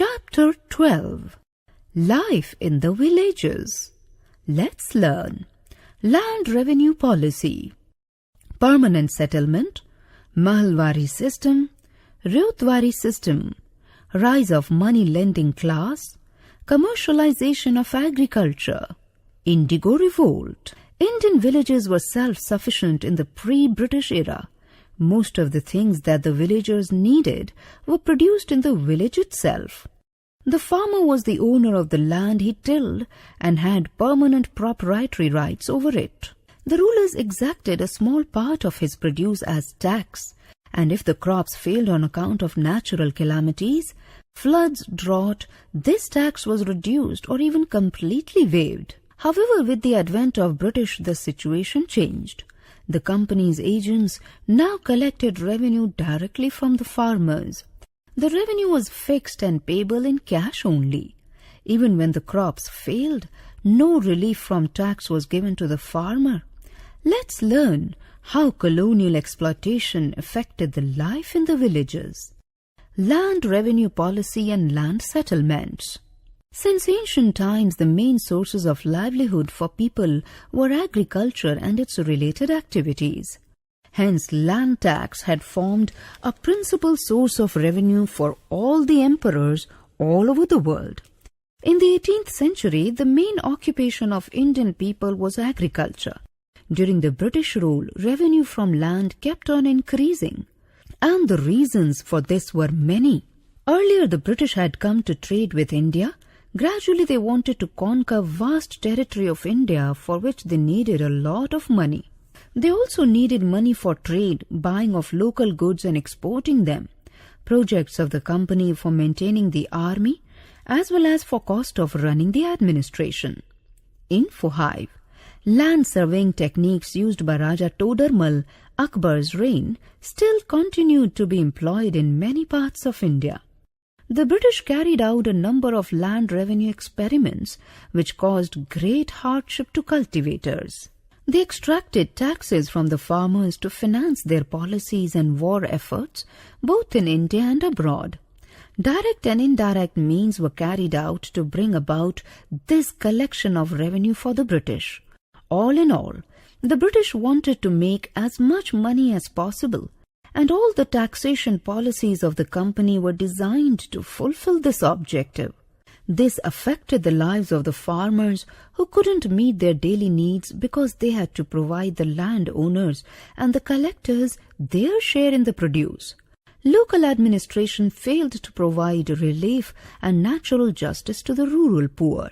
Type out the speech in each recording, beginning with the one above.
Chapter 12. Life in the Villages. Let's learn. Land Revenue Policy, Permanent Settlement, Mahalwari System, Ryotwari System, Rise of Money Lending Class, Commercialization of Agriculture, Indigo Revolt. Indian villages were self-sufficient in the pre-British era. Most of the things that the villagers needed were produced in the village itself. The farmer was the owner of the land he tilled and had permanent proprietary rights over it. The rulers exacted a small part of his produce as tax, and if the crops failed on account of natural calamities, floods, drought, this tax was reduced or even completely waived. However, with the advent of British, the situation changed. The company's agents now collected revenue directly from the farmers. The revenue was fixed and payable in cash only. Even when the crops failed, no relief from tax was given to the farmer. Let's learn how colonial exploitation affected the life in the villages. Land revenue policy and land settlements. Since ancient times, the main sources of livelihood for people were agriculture and its related activities. Hence, land tax had formed a principal source of revenue for all the emperors all over the world. In the 18th century, the main occupation of Indian people was agriculture. During the British rule, revenue from land kept on increasing, and the reasons for this were many. Earlier, the British had come to trade with India. Gradually, they wanted to conquer vast territory of India, for which they needed a lot of money. They also needed money for trade, buying of local goods and exporting them, projects of the company for maintaining the army, as well as for cost of running the administration. Info Hive. Land surveying techniques used by Raja Todarmal, Akbar's reign, still continued to be employed in many parts of India. The British carried out a number of land revenue experiments which caused great hardship to cultivators. They extracted taxes from the farmers to finance their policies and war efforts, both in India and abroad. Direct and indirect means were carried out to bring about this collection of revenue for the British. All in all, the British wanted to make as much money as possible, and all the taxation policies of the company were designed to fulfill this objective. This affected the lives of the farmers who couldn't meet their daily needs because they had to provide the landowners and the collectors their share in the produce. Local administration failed to provide relief and natural justice to the rural poor.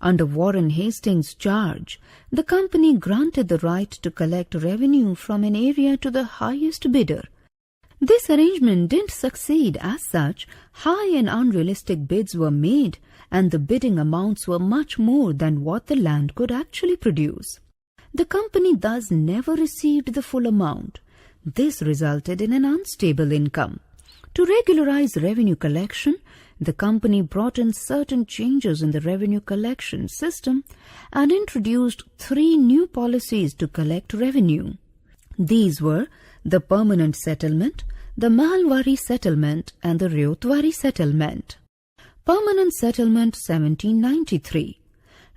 Under Warren Hastings' charge, the company granted the right to collect revenue from an area to the highest bidder. This arrangement didn't succeed. As such, high and unrealistic bids were made, and the bidding amounts were much more than what the land could actually produce. The company thus never received the full amount. This resulted in an unstable income. To regularize revenue collection, the company brought in certain changes in the revenue collection system and introduced 3 new policies to collect revenue. These were the permanent settlement, the Mahalwari settlement, and the Ryotwari settlement. Permanent settlement 1793.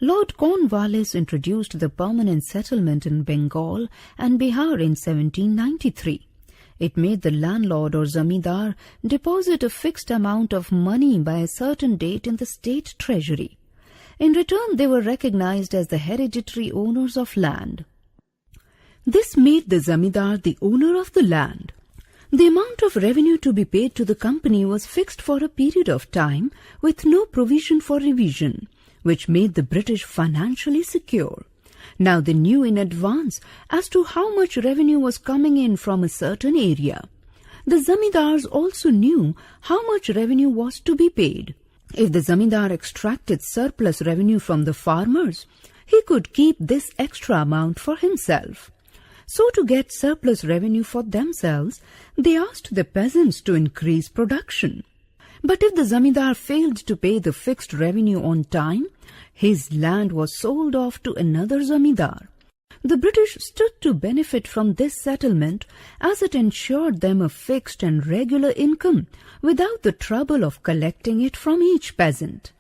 Lord Cornwallis introduced the permanent settlement in Bengal and Bihar in 1793. It made the landlord or zamindar deposit a fixed amount of money by a certain date in the state treasury. In return, they were recognized as the hereditary owners of land. This made the zamindar the owner of the land. The amount of revenue to be paid to the company was fixed for a period of time with no provision for revision, which made the British financially secure. Now they knew in advance as to how much revenue was coming in from a certain area. The zamindars also knew how much revenue was to be paid. If the zamindar extracted surplus revenue from the farmers, he could keep this extra amount for himself. So to get surplus revenue for themselves, they asked the peasants to increase production. But if the zamindar failed to pay the fixed revenue on time, his land was sold off to another zamindar. The British stood to benefit from this settlement as it ensured them a fixed and regular income without the trouble of collecting it from each peasant.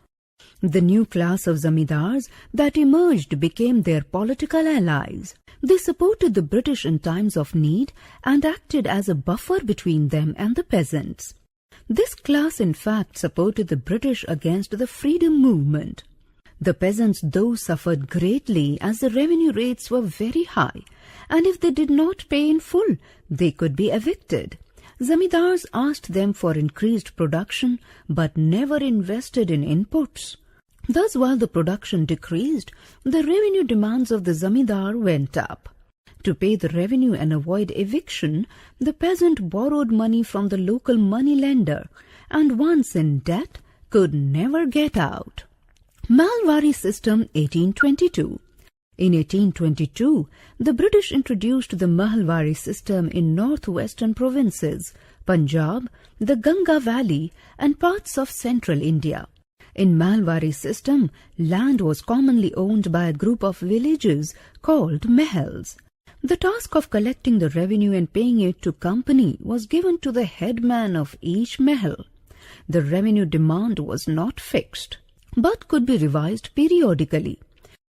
The new class of zamindars that emerged became their political allies. They supported the British in times of need and acted as a buffer between them and the peasants. This class in fact supported the British against the freedom movement. The peasants though suffered greatly as the revenue rates were very high, and if they did not pay in full, they could be evicted. Zamindars asked them for increased production but never invested in inputs. Thus, while the production decreased, the revenue demands of the zamindar went up. To pay the revenue and avoid eviction, the peasant borrowed money from the local money lender, and once in debt, could never get out. Malwari System 1822. In 1822, the British introduced the Malwari system in northwestern provinces, Punjab, the Ganga Valley, and parts of central India. In Malwari system, land was commonly owned by a group of villages called mahals. The task of collecting the revenue and paying it to company was given to the headman of each mahal. The revenue demand was not fixed, but could be revised periodically.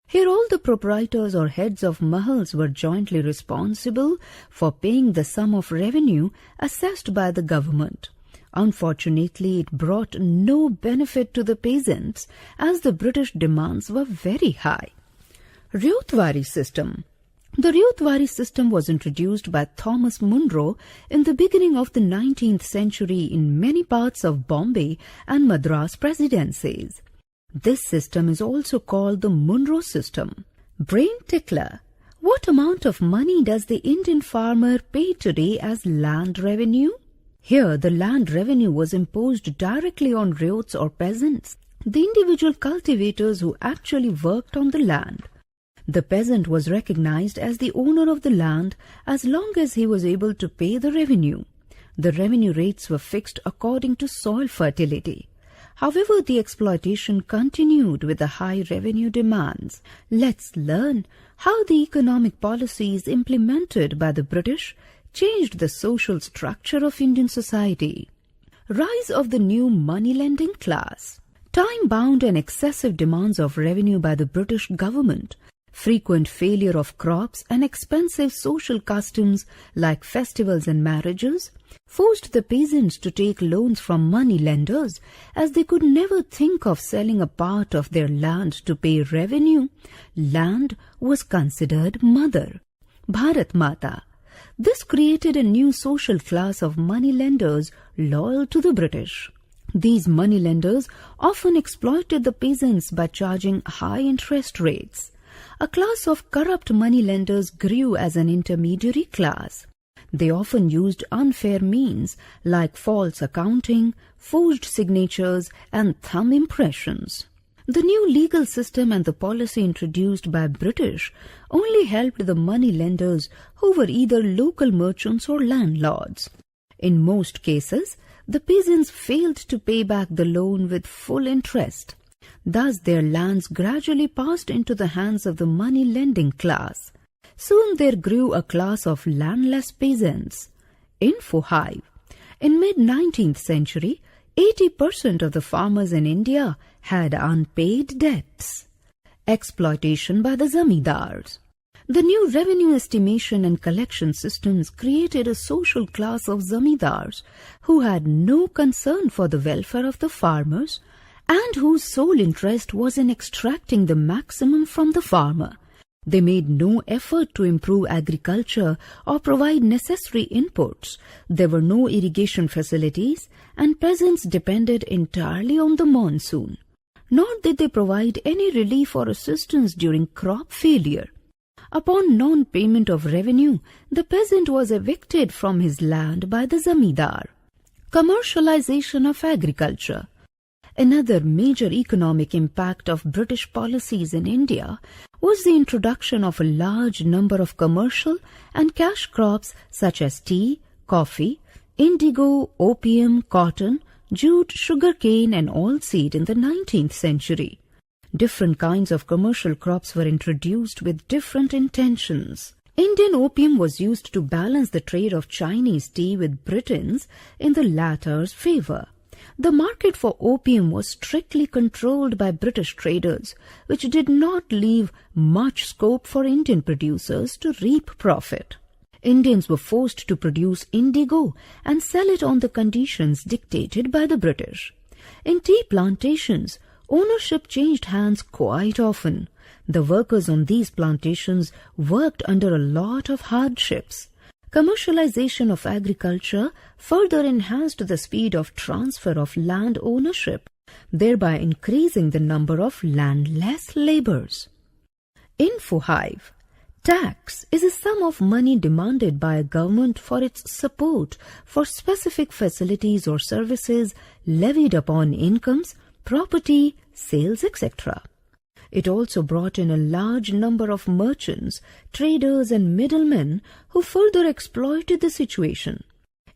Here all the proprietors or heads of mahals were jointly responsible for paying the sum of revenue assessed by the government. Unfortunately, it brought no benefit to the peasants as the British demands were very high. Ryotwari system. The Ryotwari system was introduced by Thomas Munro in the beginning of the 19th century in many parts of Bombay and Madras presidencies. This system is also called the Munro system. Brain tickler. What amount of money does the Indian farmer pay today as land revenue? Here, the land revenue was imposed directly on ryots or peasants, the individual cultivators who actually worked on the land. The peasant was recognized as the owner of the land as long as he was able to pay the revenue. The revenue rates were fixed according to soil fertility. However, the exploitation continued with the high revenue demands. Let's learn how the economic policies implemented by the British changed the social structure of Indian society. Rise of the new money-lending class. Time-bound and excessive demands of revenue by the British government, frequent failure of crops and expensive social customs like festivals and marriages forced the peasants to take loans from money lenders as they could never think of selling a part of their land to pay revenue. Land was considered mother, Bharat Mata. This created a new social class of money lenders loyal to the British. These money lenders often exploited the peasants by charging high interest rates. A class of corrupt money lenders grew as an intermediary class. They often used unfair means like false accounting, forged signatures, and thumb impressions. The new legal system and the policy introduced by British only helped the money lenders who were either local merchants or landlords. In most cases, the peasants failed to pay back the loan with full interest. Thus, their lands gradually passed into the hands of the money-lending class. Soon there grew a class of landless peasants. Info hive. In mid-19th century, 80% of the farmers in India had unpaid debts. Exploitation by the zamindars. The new revenue estimation and collection systems created a social class of zamindars who had no concern for the welfare of the farmers and whose sole interest was in extracting the maximum from the farmer. They made no effort to improve agriculture or provide necessary inputs. There were no irrigation facilities, and peasants depended entirely on the monsoon. Nor did they provide any relief or assistance during crop failure. Upon non-payment of revenue, the peasant was evicted from his land by the zamindar. Commercialization of agriculture. Another major economic impact of British policies in India was the introduction of a large number of commercial and cash crops such as tea, coffee, indigo, opium, cotton, jute, sugarcane and oilseed in the 19th century. Different kinds of commercial crops were introduced with different intentions. Indian opium was used to balance the trade of Chinese tea with Britain's in the latter's favor. The market for opium was strictly controlled by British traders, which did not leave much scope for Indian producers to reap profit. Indians were forced to produce indigo and sell it on the conditions dictated by the British. In tea plantations, ownership changed hands quite often. The workers on these plantations worked under a lot of hardships. Commercialization of agriculture further enhanced the speed of transfer of land ownership, thereby increasing the number of landless laborers. Infohive. Tax is a sum of money demanded by a government for its support for specific facilities or services levied upon incomes, property, sales, etc. It also brought in a large number of merchants, traders and middlemen who further exploited the situation.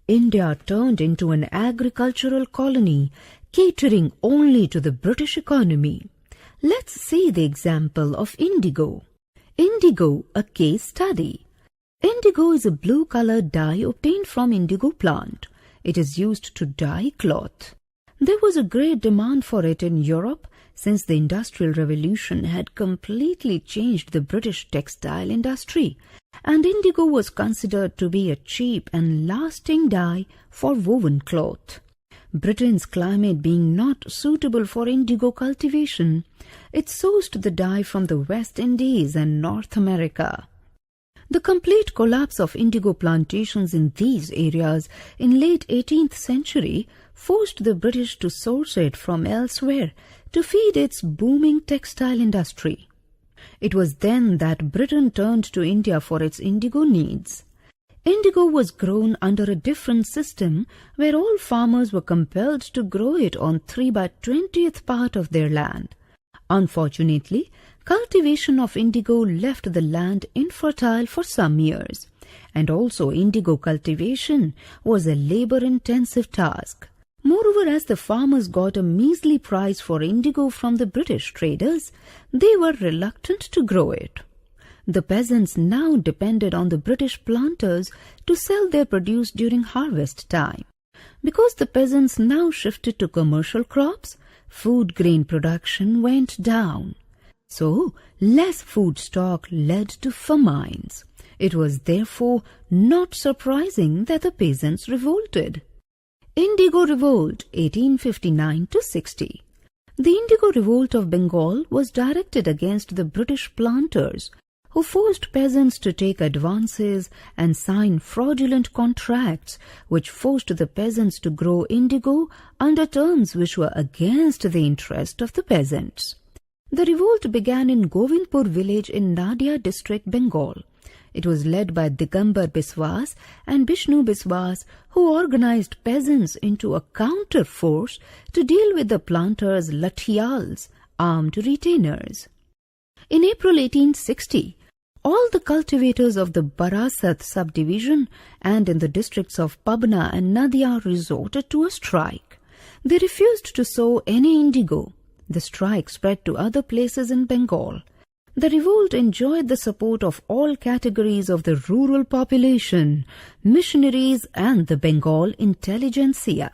India turned into an agricultural colony, catering only to the British economy. Let's see the example of indigo. Indigo, a case study. Indigo is a blue-colored dye obtained from indigo plant. It is used to dye cloth. There was a great demand for it in Europe, since the Industrial Revolution had completely changed the British textile industry, and indigo was considered to be a cheap and lasting dye for woven cloth. Britain's climate being not suitable for indigo cultivation, it sourced the dye from the West Indies and North America. The complete collapse of indigo plantations in these areas in late 18th century forced the British to source it from elsewhere to feed its booming textile industry. It was then that Britain turned to India for its indigo needs. Indigo was grown under a different system where all farmers were compelled to grow it on 3/20th part of their land. Unfortunately, cultivation of indigo left the land infertile for some years, and also indigo cultivation was a labor-intensive task. Moreover, as the farmers got a measly price for indigo from the British traders, they were reluctant to grow it. The peasants now depended on the British planters to sell their produce during harvest time. Because the peasants now shifted to commercial crops, food grain production went down. So, less food stock led to famines. It was therefore not surprising that the peasants revolted. Indigo Revolt, 1859-60. The Indigo Revolt of Bengal was directed against the British planters, who forced peasants to take advances and sign fraudulent contracts, which forced the peasants to grow indigo under terms which were against the interest of the peasants. The revolt began in Govindpur village in Nadia district, Bengal. It was led by Digambar Biswas and Bishnu Biswas, who organized peasants into a counter-force to deal with the planters' lathials, armed retainers. In April 1860, all the cultivators of the Barasat subdivision and in the districts of Pabna and Nadia resorted to a strike. They refused to sow any indigo. The strike spread to other places in Bengal. The revolt enjoyed the support of all categories of the rural population, missionaries and the Bengal intelligentsia.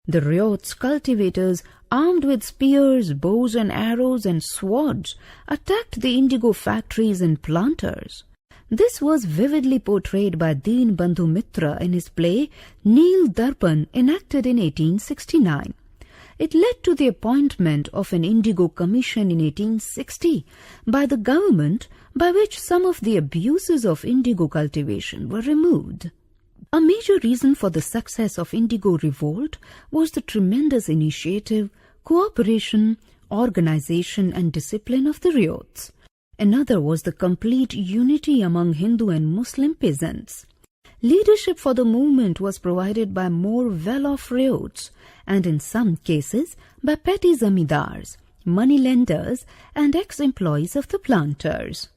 The ryots cultivators, armed with spears, bows and arrows and swords, attacked the indigo factories and planters. This was vividly portrayed by Deen Bandhu Mitra in his play Neel Darpan, enacted in 1869. It led to the appointment of an indigo commission in 1860 by the government, by which some of the abuses of indigo cultivation were removed. A major reason for the success of indigo revolt was the tremendous initiative, cooperation, organization and discipline of the ryots. Another was the complete unity among Hindu and Muslim peasants. Leadership for the movement was provided by more well-off ryots, and in some cases by petty zamindars, money-lenders and ex-employees of the planters.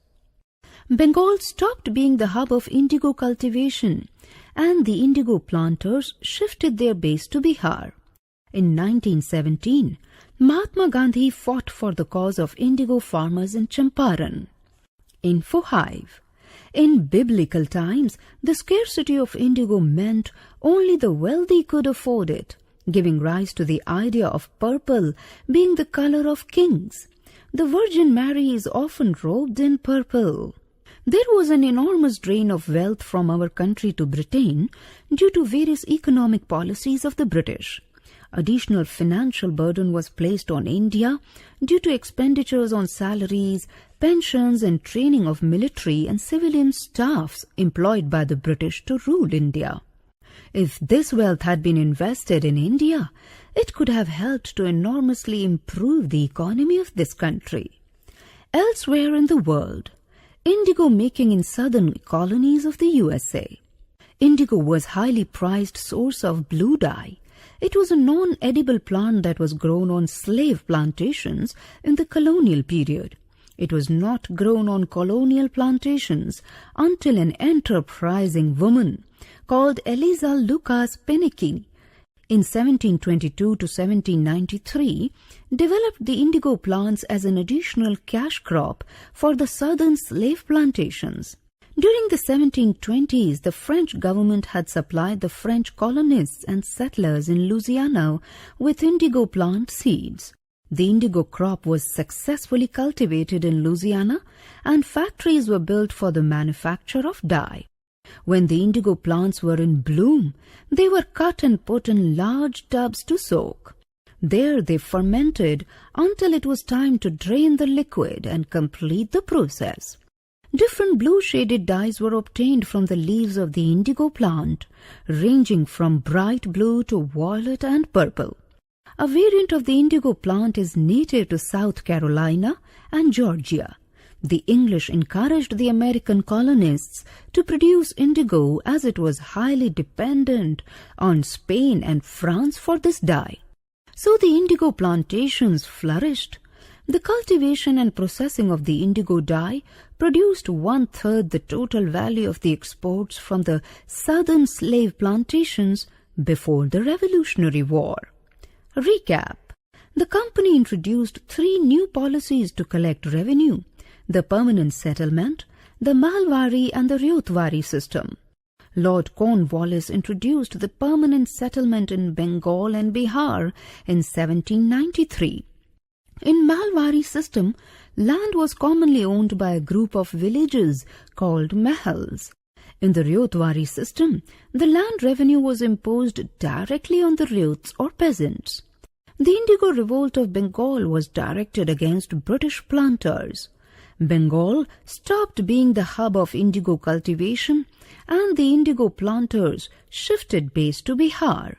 Bengal stopped being the hub of indigo cultivation, and the indigo planters shifted their base to Bihar. In 1917, Mahatma Gandhi fought for the cause of indigo farmers in Champaran. Info Hive. In biblical times, the scarcity of indigo meant only the wealthy could afford it, giving rise to the idea of purple being the color of kings. The Virgin Mary is often robed in purple. There was an enormous drain of wealth from our country to Britain due to various economic policies of the British. Additional financial burden was placed on India due to expenditures on salaries, pensions and training of military and civilian staffs employed by the British to rule India. If this wealth had been invested in India, it could have helped to enormously improve the economy of this country. Elsewhere in the world, indigo making in southern colonies of the USA. Indigo was highly prized source of blue dye. It was a non-edible plant that was grown on slave plantations in the colonial period. It was not grown on colonial plantations until an enterprising woman called Eliza Lucas Penicky in 1722 to 1793 developed the indigo plants as an additional cash crop for the southern slave plantations. During the 1720s, the French government had supplied the French colonists and settlers in Louisiana with indigo plant seeds. The indigo crop was successfully cultivated in Louisiana and factories were built for the manufacture of dye. When the indigo plants were in bloom, they were cut and put in large tubs to soak. There they fermented until it was time to drain the liquid and complete the process. Different blue-shaded dyes were obtained from the leaves of the indigo plant, ranging from bright blue to violet and purple. A variant of the indigo plant is native to South Carolina and Georgia. The English encouraged the American colonists to produce indigo as it was highly dependent on Spain and France for this dye. So the indigo plantations flourished. The cultivation and processing of the indigo dye produced 1/3 the total value of the exports from the southern slave plantations before the Revolutionary War. Recap. The company introduced 3 new policies to collect revenue: the permanent settlement, the Mahalwari and the Ryotwari system. Lord Cornwallis introduced the permanent settlement in Bengal and Bihar in 1793. In Mahalwari system, land was commonly owned by a group of villages called mahals. In the Ryotwari system, the land revenue was imposed directly on the Ryots or peasants. The indigo revolt of Bengal was directed against British planters. Bengal stopped being the hub of indigo cultivation and the indigo planters shifted base to Bihar.